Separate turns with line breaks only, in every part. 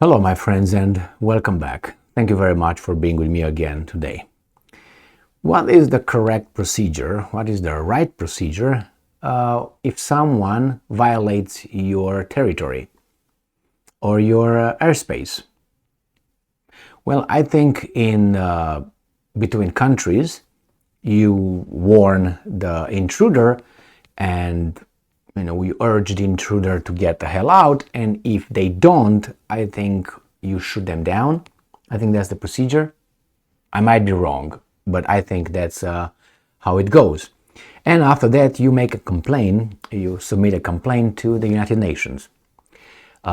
Hello, my friends, and welcome back. Thank you very much for being with me again today. What is the correct procedure? What is the right procedure if someone violates your territory or your airspace? Well, I think in between countries, you warn the intruder and we urge the intruder to get the hell out, and if they don't, I think you shoot them down. I think that's the procedure. I might be wrong, but I think that's how it goes. And after that, you make a complaint, you submit a complaint to the United Nations.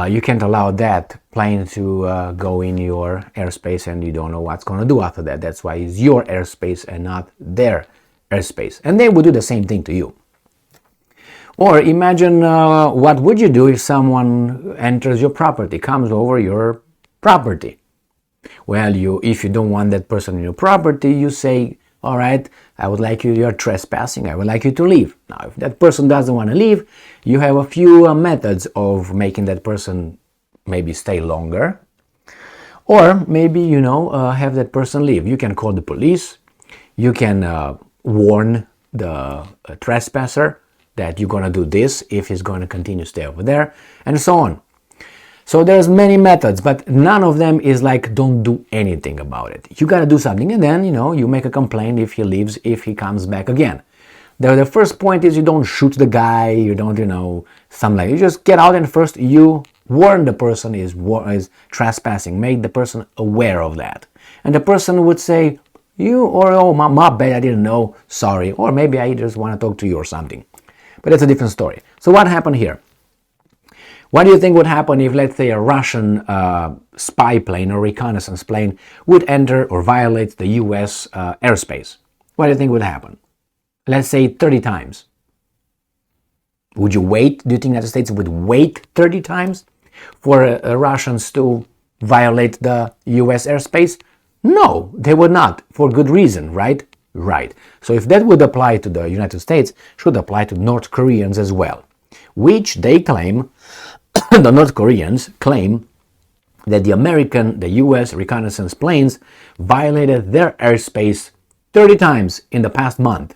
You can't allow that plane to go in your airspace and you don't know what's going to do after that. That's why it's your airspace and not their airspace. And they would do the same thing to you. Or imagine what would you do if someone enters your property, comes over your property? Well, if you don't want that person in your property, you say, all right, you're trespassing, I would like you to leave. Now, if that person doesn't want to leave, you have a few methods of making that person maybe stay longer. Or maybe, have that person leave. You can call the police. You can warn the trespasser that you're going to do this if he's going to continue to stay over there, and so on. So there's many methods, but none of them is like don't do anything about it. You got to do something, and then, you make a complaint if he leaves, if he comes back again. The first point is you don't shoot the guy, you don't, something like that. You just get out and first you warn the person is trespassing, make the person aware of that. And the person would say, my bad, I didn't know, sorry, or maybe I just want to talk to you or something. But that's a different story. So what happened here? What do you think would happen if, let's say, a Russian spy plane or reconnaissance plane would enter or violate the US airspace? What do you think would happen? Let's say 30 times. Would you wait? Do you think the United States would wait 30 times for Russians to violate the US airspace? No, they would not, for good reason, right? Right. So if that would apply to the United States, should apply to North Koreans as well, which they claim, the North Koreans claim that the US reconnaissance planes violated their airspace 30 times in the past month.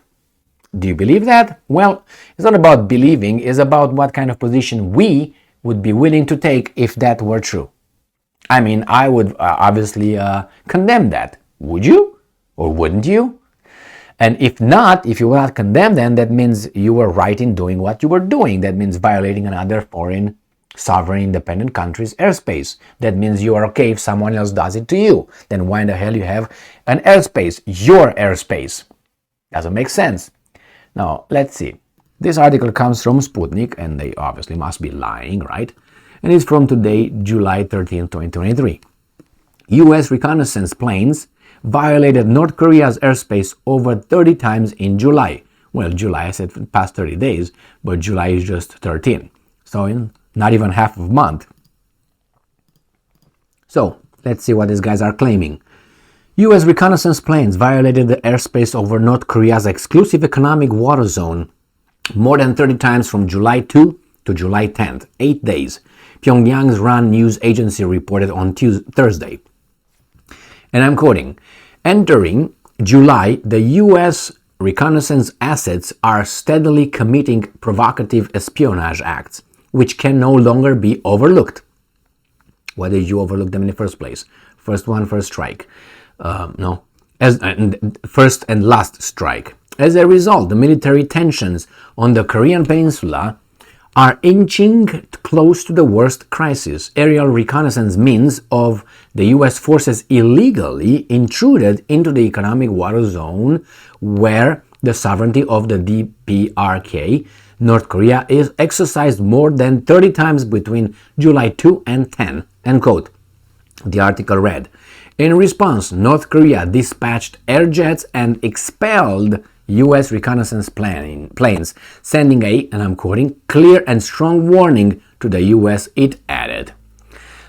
Do you believe that? Well, it's not about believing, it's about what kind of position we would be willing to take if that were true. I mean, I would obviously condemn that. Would you? Or wouldn't you? And if you will not condemn them, that means you were right in doing what you were doing. That means violating another foreign, sovereign, independent country's airspace. That means you are okay if someone else does it to you. Then why in the hell you have an airspace, your airspace? Doesn't make sense. Now, let's see. This article comes from Sputnik, and they obviously must be lying, right? And it's from today, July 13, 2023. U.S. reconnaissance planes violated North Korea's airspace over 30 times in July. Well, July, I said past 30 days, but July is just 13. So in not even half of a month. So, let's see what these guys are claiming. U.S. reconnaissance planes violated the airspace over North Korea's exclusive economic water zone more than 30 times from July 2 to July 10th, 8 days. Pyongyang's RAN news agency reported on Thursday. And I'm quoting, entering July, the U.S. reconnaissance assets are steadily committing provocative espionage acts, which can no longer be overlooked. Why did you overlook them in the first place? First one, first strike. First and last strike. As a result, the military tensions on the Korean peninsula are inching close to the worst crisis. Aerial reconnaissance means of the U.S. forces illegally intruded into the economic water zone where the sovereignty of the DPRK, North Korea, is exercised more than 30 times between July 2 and 10. End quote. The article read, in response, North Korea dispatched air jets and expelled U.S. reconnaissance planes, sending and I'm quoting, clear and strong warning to the U.S., it added.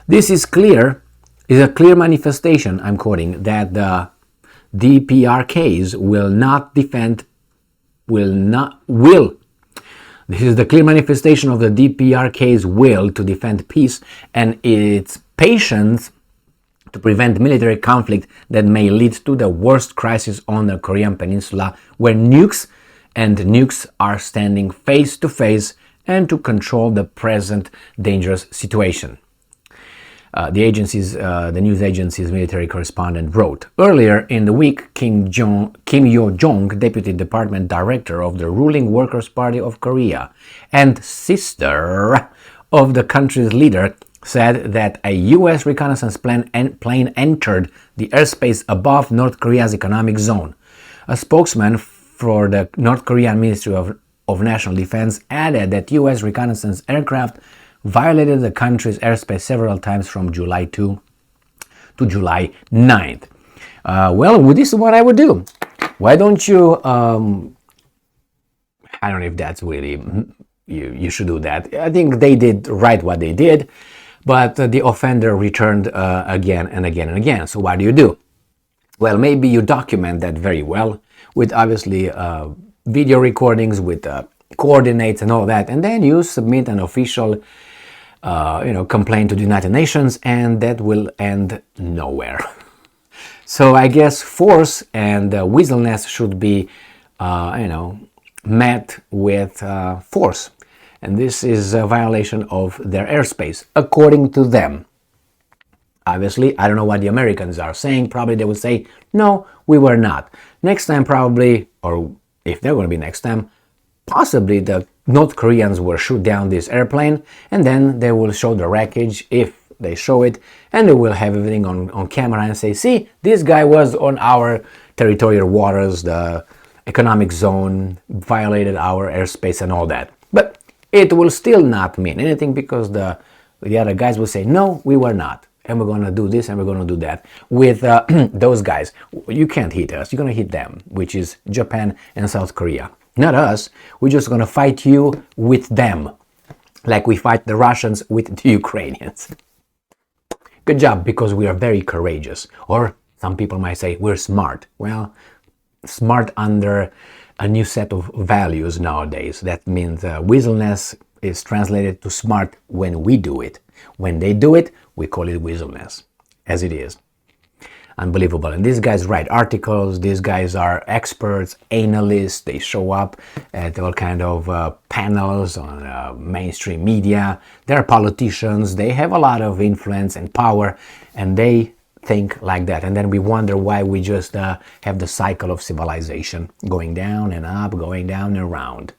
This is a clear manifestation, I'm quoting, that the DPRKs This is the clear manifestation of the DPRK's will to defend peace and its patience to prevent military conflict that may lead to the worst crisis on the Korean Peninsula, where nukes are standing face to face, and to control the present dangerous situation. The news agency's military correspondent wrote, earlier in the week, Kim Yo-jong, Deputy Department Director of the ruling Workers' Party of Korea and sister of the country's leader, said that a U.S. reconnaissance plane entered the airspace above North Korea's economic zone. A spokesman for the North Korean Ministry of National Defense added that U.S. reconnaissance aircraft violated the country's airspace several times from July 2 to July 9th. Well, this is what I would do. Why don't you, I don't know if that's really, you should do that. I think they did right what they did, but the offender returned again and again and again. So what do? Well, maybe you document that very well with obviously video recordings, with coordinates and all that, and then you submit an official complaint to the United Nations, and that will end nowhere. So I guess force and weaselness should be, met with force. And this is a violation of their airspace, according to them. Obviously, I don't know what the Americans are saying. Probably they will say, no, we were not. Next time probably, or if they're going to be next time, possibly the North Koreans will shoot down this airplane, and then they will show the wreckage if they show it, and they will have everything on camera and say, see, this guy was on our territorial waters, the economic zone, violated our airspace and all that. But it will still not mean anything, because the other guys will say, no, we were not, and we're going to do this and we're going to do that. With those guys, you can't hit us, you're going to hit them, which is Japan and South Korea. Not us. We're just going to fight you with them, like we fight the Russians with the Ukrainians. Good job, because we are very courageous. Or some people might say we're smart. Well, smart under a new set of values nowadays. That means weaselness is translated to smart when we do it. When they do it, we call it weaselness, as it is. Unbelievable. And these guys write articles, these guys are experts, analysts, they show up at all kind of panels on mainstream media. They're politicians, they have a lot of influence and power, and they think like that. And then we wonder why we just have the cycle of civilization going down and up, going down and around.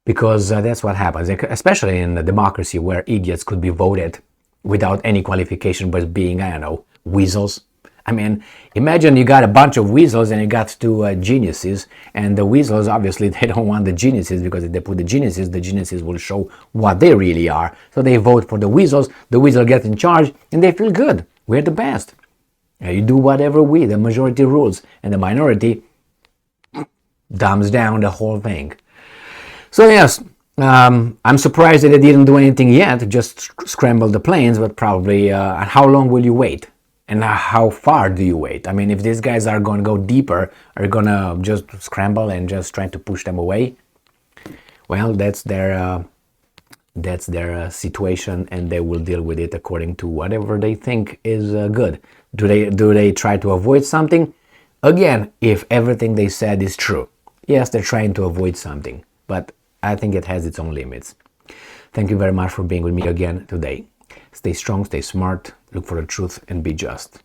Because that's what happens, especially in a democracy where idiots could be voted without any qualification, but being, I don't know, weasels. I mean, imagine you got a bunch of weasels and you got two geniuses, and the weasels, obviously, they don't want the geniuses, because if they put the geniuses will show what they really are. So they vote for the weasel gets in charge, and they feel good. We're the best. You do whatever the majority rules, and the minority dumbs down the whole thing. So yes, I'm surprised that they didn't do anything yet, just scramble the planes, but probably, how long will you wait? And how far do you wait? I mean, if these guys are going to go deeper, are you going to just scramble and just try to push them away? Well, that's their situation, and they will deal with it according to whatever they think is good. Do they try to avoid something? Again, if everything they said is true, yes, they're trying to avoid something, but I think it has its own limits. Thank you very much for being with me again today. Stay strong, stay smart, look for the truth, and be just.